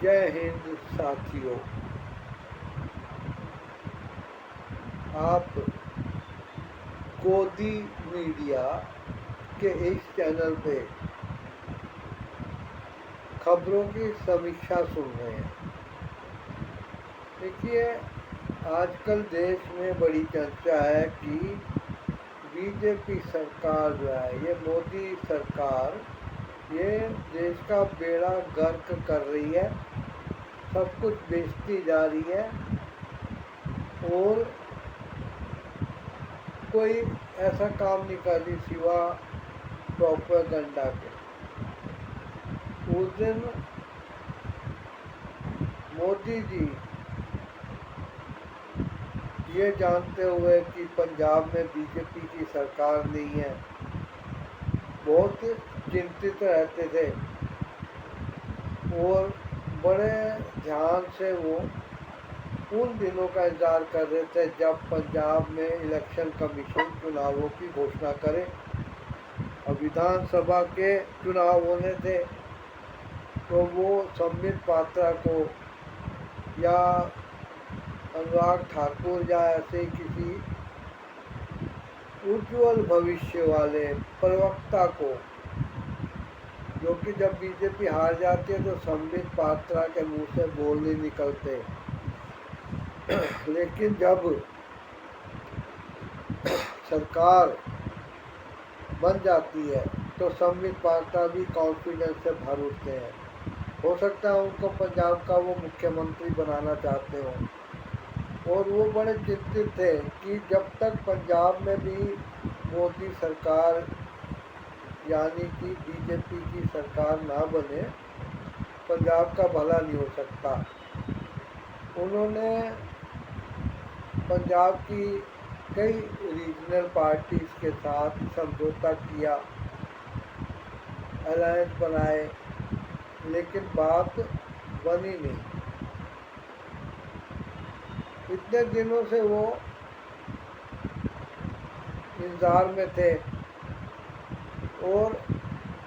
जय हिंद साथियों। आप गोदी मीडिया के इस चैनल पे खबरों की समीक्षा सुन रहे हैं। देखिए, आजकल देश में बड़ी चर्चा है कि बीजेपी सरकार जो है, ये मोदी सरकार, ये देश का बेड़ा गर्क कर रही है, सब कुछ बेचती जा रही है और कोई ऐसा काम नहीं कर रही सिवा प्रोपेगेंडा के। उस दिन मोदी जी ये जानते हुए कि पंजाब में बीजेपी की सरकार नहीं है, बहुत चिंतित रहते थे और बड़े ध्यान से वो उन दिनों का इंतजार कर रहे थे जब पंजाब में इलेक्शन कमीशन चुनावों की घोषणा करे। और विधानसभा के चुनाव होने थे तो वो संबित पात्रा को या अनुराग ठाकुर या ऐसे किसी उज्जवल भविष्य वाले प्रवक्ता को, जो कि जब बीजेपी हार जाती है तो संबित पात्रा के मुंह से बोल नहीं निकलते, लेकिन जब सरकार बन जाती है तो संबित पात्रा भी कॉन्फिडेंस से भर उठते हैं। हो सकता है उनको पंजाब का वो मुख्यमंत्री बनाना चाहते हों और वो बड़े चिंतित थे कि जब तक पंजाब में भी मोदी सरकार यानी कि बीजेपी की सरकार ना बने, पंजाब का भला नहीं हो सकता। उन्होंने पंजाब की कई रीजनल पार्टीज के साथ समझौता किया, अलायंस बनाए, लेकिन बात बनी नहीं। इतने दिनों से वो इंतजार में थे और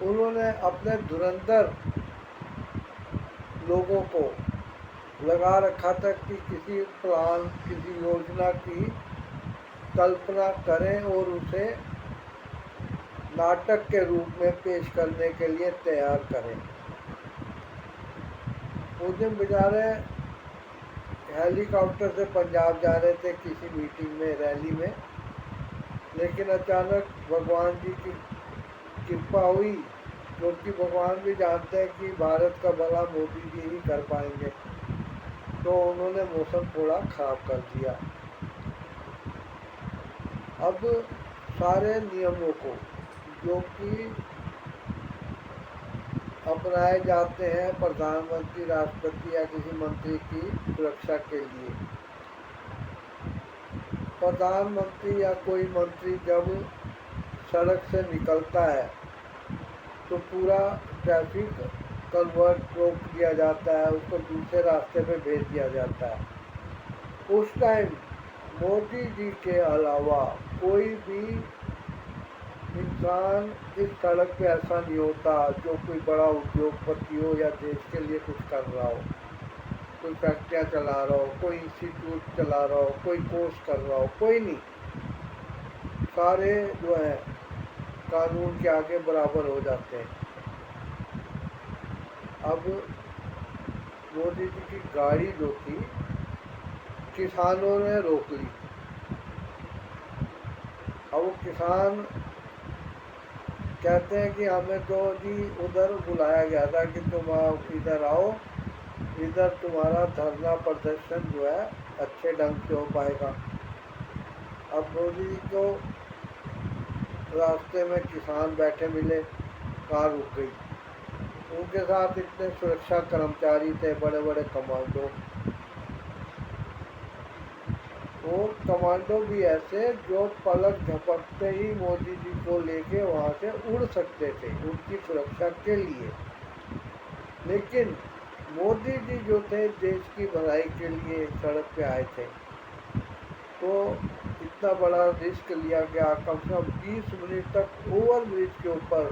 उन्होंने अपने धुरंधर लोगों को लगा रखा था कि किसी प्लान, किसी योजना की कल्पना करें और उसे नाटक के रूप में पेश करने के लिए तैयार करें। उस दिन बेचारे हेलीकॉप्टर से पंजाब जा रहे थे किसी मीटिंग में, रैली में, लेकिन अचानक भगवान जी की कृपा हुई, क्योंकि भगवान भी जानते हैं कि भारत का भला मोदी जी ही कर पाएंगे, तो उन्होंने मौसम थोड़ा ख़राब कर दिया। अब सारे नियमों को जो कि अपनाए जाते हैं प्रधानमंत्री, राष्ट्रपति या किसी मंत्री की सुरक्षा के लिए, प्रधानमंत्री या कोई मंत्री जब सड़क से निकलता है तो पूरा ट्रैफिक कन्वर्ट रोक दिया जाता है, उसको दूसरे रास्ते पे भेज दिया जाता है। उस टाइम मोदी जी के अलावा कोई भी इंसान इस सड़क पे ऐसा नहीं होता जो कोई बड़ा उद्योगपति हो या देश के लिए कुछ कर रहा हो, कोई फैक्ट्रियाँ चला रहा हो, कोई इंस्टीट्यूट चला रहा हो, कोई कोर्स कर रहा हो, कोई नहीं। सारे जो हैं कानून के आगे बराबर हो जाते हैं। अब मोदी जी की गाड़ी जो थी किसानों ने रोक ली। अब वो किसान कहते हैं कि हमें तो जी उधर बुलाया गया था कि तुम इधर आओ, इधर तुम्हारा धरना प्रदर्शन जो है अच्छे ढंग से हो पाएगा। अब मोदी जी को रास्ते में किसान बैठे मिले, कार रुक गई। उनके साथ इतने सुरक्षा कर्मचारी थे, बड़े बड़े कमांडो, और कमांडो भी ऐसे जो पलक झपकते ही मोदी जी को लेके वहाँ से उड़ सकते थे उनकी सुरक्षा के लिए। लेकिन मोदी जी जो थे देश की भलाई के लिए सड़क पे आए थे, तो इतना बड़ा रिस्क लिया गया। कम से कम 20 मिनट तक ओवर ब्रिज के ऊपर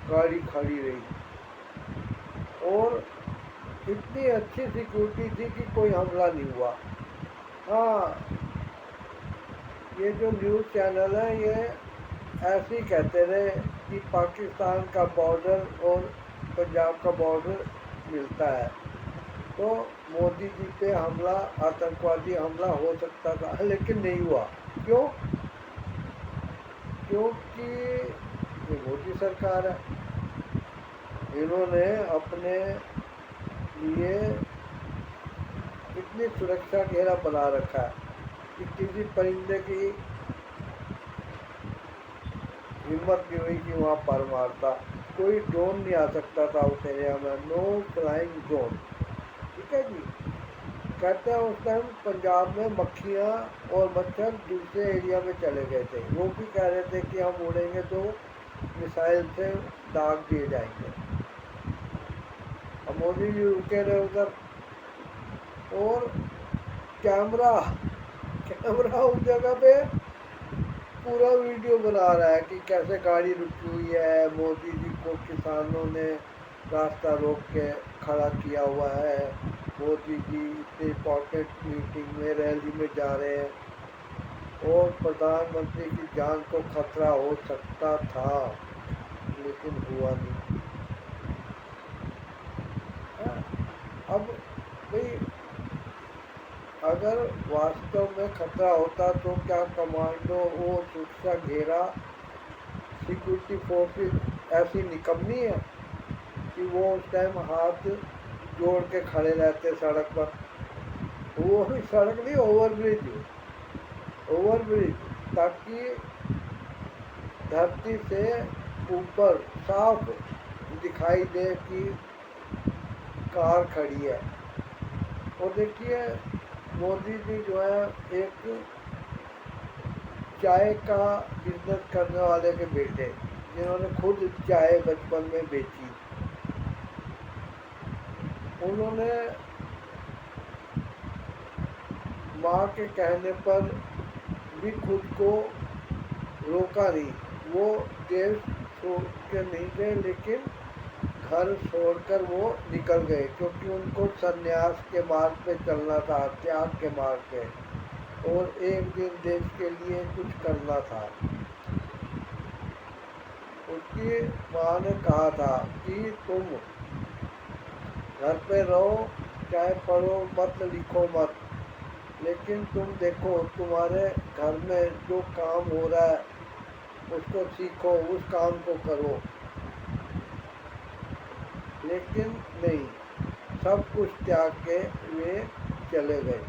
गाड़ी खड़ी रही और इतनी अच्छी सिक्योरिटी थी कि कोई हमला नहीं हुआ। हाँ, ये जो न्यूज़ चैनल है ये ऐसे ही कहते रहे कि पाकिस्तान का बॉर्डर और पंजाब का बॉर्डर मिलता है, तो मोदी जी पे हमला, आतंकवादी हमला हो सकता था, लेकिन नहीं हुआ। क्यों? क्योंकि ये मोदी सरकार है। इन्होंने अपने लिए इतनी सुरक्षा घेरा बना रखा है कि किसी परिंदे की हिम्मत नहीं हुई कि वहाँ पर मारता। कोई ड्रोन नहीं आ सकता था उस एरिया में, नो फ्लाइंग ड्रोन। ठीक है जी। कहते हैं उस टाइम पंजाब में मक्खियाँ और मच्छर दूसरे एरिया में चले गए थे, वो भी कह रहे थे कि हम उड़ेंगे तो मिसाइल से दाग दिए जाएंगे। अब मोदी जी रुके रहे उधर, और कैमरा कैमरा उस जगह पे पूरा वीडियो बना रहा है कि कैसे गाड़ी रुकी हुई है, मोदी जी को किसानों ने रास्ता रोक के खड़ा किया हुआ है, मोदी जी इतनी इम्पोर्टेंट मीटिंग में, रैली में जा रहे हैं और प्रधानमंत्री की जान को खतरा हो सकता था, लेकिन हुआ नहीं। हाँ, अब भाई अगर वास्तव में खतरा होता तो क्या कमांडो और सुरक्षा घेरा सिक्योरिटी फोर्सेस ऐसी निकम्मी है कि वो उस टाइम हाथ जोड़ के खड़े रहते सड़क पर? वो भी सड़क नहीं, ओवरब्रिज, ताकि धरती से ऊपर साफ दिखाई दे कि कार खड़ी है। और देखिए मोदी जी जो है एक चाय का बिजनेस करने वाले के बेटे, जिन्होंने खुद चाय बचपन में बेची, उन्होंने माँ के कहने पर भी खुद को रोका नहीं। वो देश छोड़ के नहीं गए, लेकिन घर छोड़कर वो निकल गए, क्योंकि उनको संन्यास के मार्ग पे चलना था, त्याग के मार्ग पे, और एक दिन देश के लिए कुछ करना था। उसकी माँ ने कहा था कि तुम घर पे रहो, चाहे पढ़ो मत, लिखो मत, लेकिन तुम देखो तुम्हारे घर में जो काम हो रहा है उसको सीखो, उस काम को करो। लेकिन नहीं, सब कुछ त्याग के वे चले गए।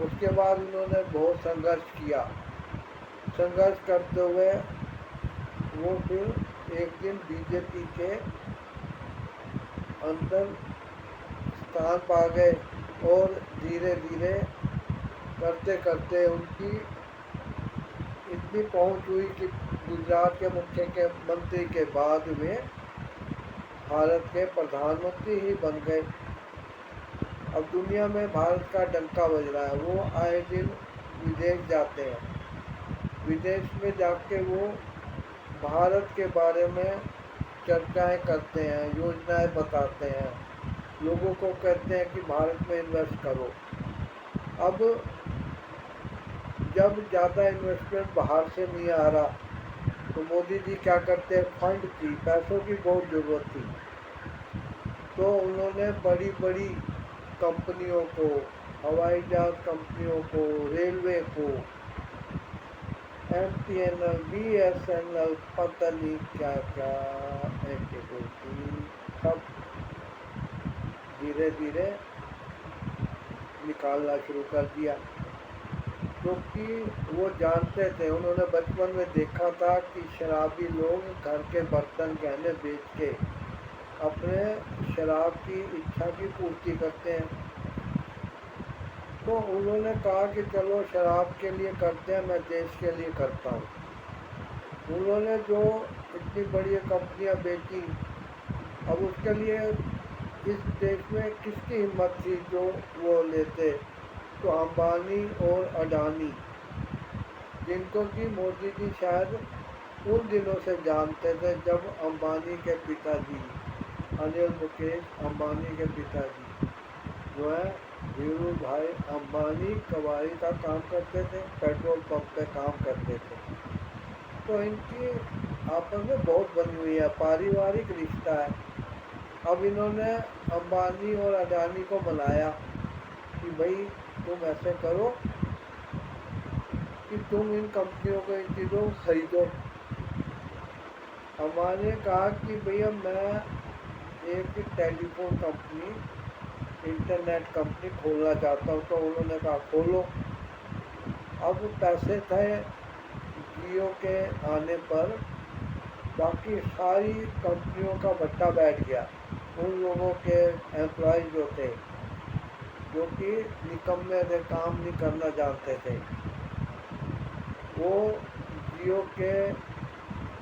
उसके बाद उन्होंने बहुत संघर्ष किया। संघर्ष करते हुए वो फिर एक दिन बीजेपी के अंदर स्थान पा गए, और धीरे धीरे करते करते उनकी इतनी पहुंच हुई कि गुजरात के मुख्यमंत्री के बाद वे भारत के प्रधानमंत्री ही बन गए। अब दुनिया में भारत का डंका बज रहा है। वो आए दिन विदेश जाते हैं, विदेश में जाके वो भारत के बारे में चर्चाएं करते हैं, योजनाएं बताते हैं, लोगों को कहते हैं कि भारत में इन्वेस्ट करो। अब जब ज़्यादा इन्वेस्टमेंट बाहर से नहीं आ रहा, तो मोदी जी क्या करते हैं, फंड की, पैसों की बहुत ज़रूरत थी, तो उन्होंने बड़ी बड़ी कंपनियों को, हवाई जहाज कंपनियों को, रेलवे को, MTNL, BSNL, पता नहीं क्या क्या एंटिटी, सब धीरे धीरे निकालना शुरू कर दिया। क्योंकि वो जानते थे, उन्होंने बचपन में देखा था कि शराबी लोग घर के बर्तन गहने बेच के अपने शराब की इच्छा की पूर्ति करते हैं। तो उन्होंने कहा कि चलो शराब के लिए करते हैं, मैं देश के लिए करता हूँ। उन्होंने जो इतनी बड़ी कंपनियां बेची, अब उसके लिए इस देश में किसकी हिम्मत थी जो वो लेते? तो अंबानी और अडानी, जिनको कि मोदी जी शायद उन दिनों से जानते थे जब अंबानी के पिताजी अनिल मुकेश अंबानी के पिताजी जो है धीरू भाई अंबानी कबाड़ी का काम करते थे, पेट्रोल पंप पे काम करते थे। तो इनकी आपस में बहुत बनी हुई है, पारिवारिक रिश्ता है। अब इन्होंने अंबानी और अडानी को बनाया कि भाई तुम ऐसे करो कि तुम इन कंपनियों को, इन चीज़ों को खरीदो। अंबानी ने कहा कि भैया मैं एक टेलीफोन कंपनी, इंटरनेट कंपनी खोलना चाहता हूँ। तो उन्होंने कहा खोलो। अब पैसे थे जियो के आने पर, बाकी सारी कंपनियों का भट्टा बैठ गया। उन लोगों के एम्प्लॉय जो थे, जो कि निकम्मे थे, काम नहीं करना जानते थे, वो जियो के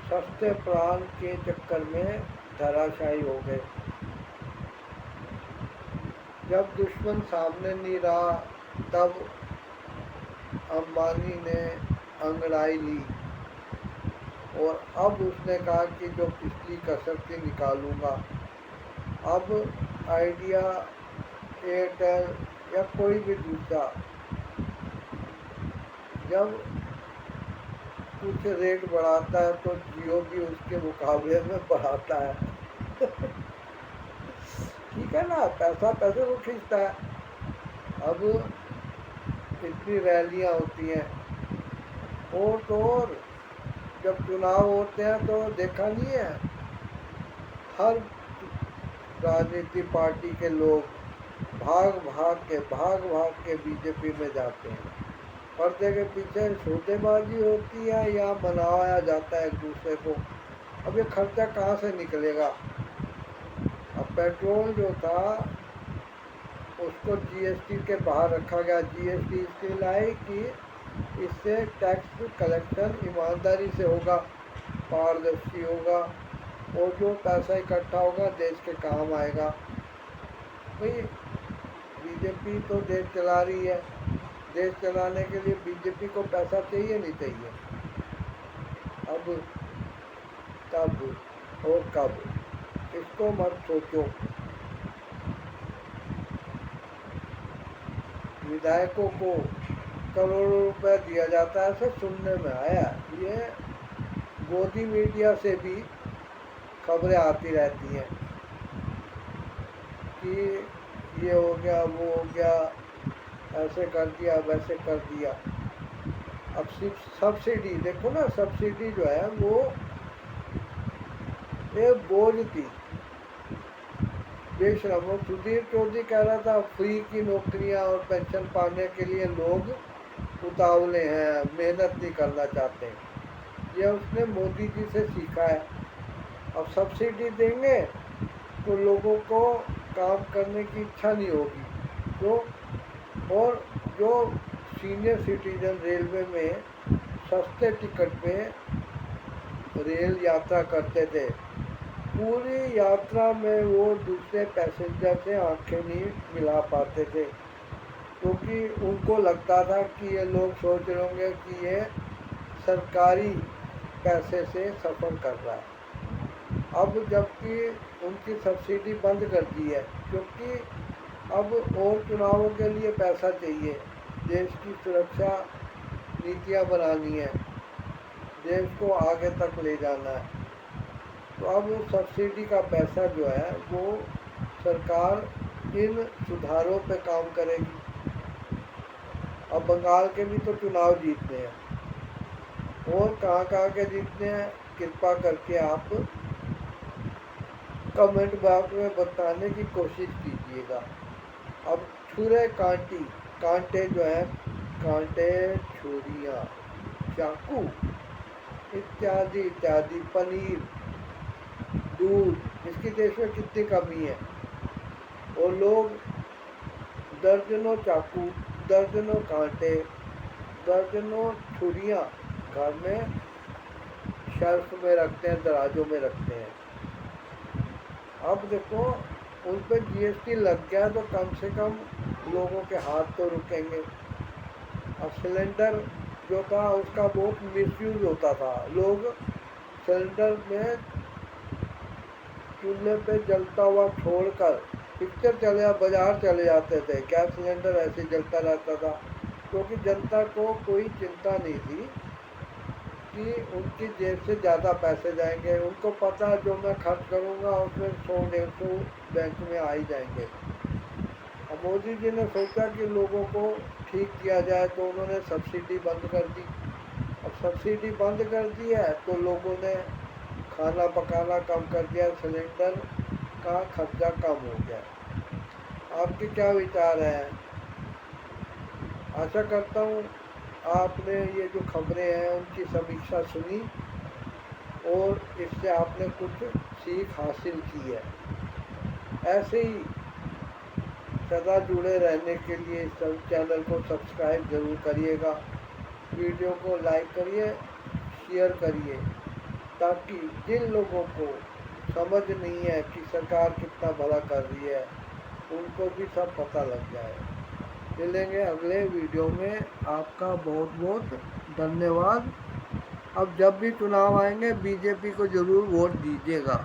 सस्ते प्लान के चक्कर में धराशायी हो गए। जब दुश्मन सामने नहीं रहा तब अंबानी ने अंगड़ाई ली और अब उसने कहा कि जो पिछली कसर थी निकालूंगा। अब आइडिया, एयरटेल या कोई भी दूसरा जब कुछ रेट बढ़ाता है तो जियो भी उसके मुकाबले में बढ़ाता है। ठीक है ना, पैसा पैसे को खींचता है। अब इतनी रैलियां होती हैं और तो और जब चुनाव होते हैं तो देखा नहीं है, हर राजनीतिक पार्टी के लोग भाग भाग के बीजेपी में जाते हैं। पर्दे के पीछे सौदेबाजी होती है या मनाया जाता है एक दूसरे को। अब ये खर्चा कहाँ से निकलेगा? अब पेट्रोल जो था उसको जीएसटी के बाहर रखा गया। जीएसटी इसलिए लाई कि इससे टैक्स कलेक्शन ईमानदारी से होगा, पारदर्शी होगा और जो पैसा इकट्ठा होगा देश के काम आएगा। भाई बीजेपी तो देश चला रही है, देश चलाने के लिए बीजेपी को पैसा चाहिए नहीं चाहिए? अब तब और कब, इसको मत सोचो। विधायकों को करोड़ों रुपए दिया जाता है, ऐसे सुनने में आया। ये गोदी मीडिया से भी खबरें आती रहती हैं कि ये हो गया, वो हो गया, ऐसे कर दिया, वैसे कर दिया। अब सिर्फ सब्सिडी देखो ना, सब्सिडी जो है वो एक बोझ थी बेशरम। सुधीर चौधरी कह रहा था फ्री की नौकरियां और पेंशन पाने के लिए लोग उतावले हैं, मेहनत नहीं करना चाहते। यह उसने मोदी जी से सीखा है। अब सब्सिडी देंगे तो लोगों को काम करने की इच्छा नहीं होगी। तो और जो सीनियर सिटीजन रेलवे में सस्ते टिकट पे रेल यात्रा करते थे, पूरी यात्रा में वो दूसरे पैसेंजर से आंखें नहीं मिला पाते थे, क्योंकि उनको लगता था कि ये लोग सोच रहे होंगे कि ये सरकारी पैसे से सफ़र कर रहा है। अब जबकि उनकी सब्सिडी बंद कर दी है, क्योंकि अब और चुनावों के लिए पैसा चाहिए, देश की सुरक्षा नीतियाँ बनानी है, देश को आगे तक ले जाना है। तो अब सब्सिडी का पैसा जो है वो सरकार इन सुधारों पे काम करेगी। अब बंगाल के भी तो चुनाव जीतने हैं और कहाँ के जीतने हैं, कृपा करके आप कमेंट बॉक्स में बताने की कोशिश कीजिएगा। अब छुरे कांटी, कांटे जो है, कांटे, छुरियाँ, चाकू इत्यादि इत्यादि, पनीर, दूध, इसकी देश में कितनी कमी है। और लोग दर्जनों चाकू, दर्जनों कांटे, दर्जनों छुरियाँ घर में शेल्फ में रखते हैं, दराजों में रखते हैं। अब देखो उन पर जीएसटी लग गया तो कम से कम लोगों के हाथ तो रुकेंगे। अब सिलेंडर जो था उसका बहुत मिसयूज होता था, लोग सिलेंडर में चूल्हे पे जलता हुआ छोड़कर पिक्चर चले बाजार चले जाते थे। गैस सिलेंडर ऐसे जलता रहता था, क्योंकि जनता को कोई चिंता नहीं थी कि उनकी जेब से ज़्यादा पैसे जाएंगे। उनको पता है जो मैं खर्च करूँगा उसमें 100-150 बैंक में आ ही जाएंगे। अब मोदी जी ने सोचा कि लोगों को ठीक किया जाए, तो उन्होंने सब्सिडी बंद कर दी। अब सब्सिडी बंद कर दी है तो लोगों ने खाना पकाना कम कर दिया, सिलेंडर का खर्चा कम हो गया। आपके क्या विचार हैं? आशा करता हूँ आपने ये जो खबरें हैं उनकी समीक्षा सुनी और इससे आपने कुछ सीख हासिल की है। ऐसे ही सदा जुड़े रहने के लिए इस चैनल को सब्सक्राइब ज़रूर करिएगा, वीडियो को लाइक करिए, शेयर करिए, ताकि जिन लोगों को समझ नहीं है कि सरकार कितना भला कर रही है उनको भी सब पता लग जाए। मिलेंगे अगले वीडियो में। आपका बहुत बहुत धन्यवाद। अब जब भी चुनाव आएंगे बीजेपी को ज़रूर वोट दीजिएगा।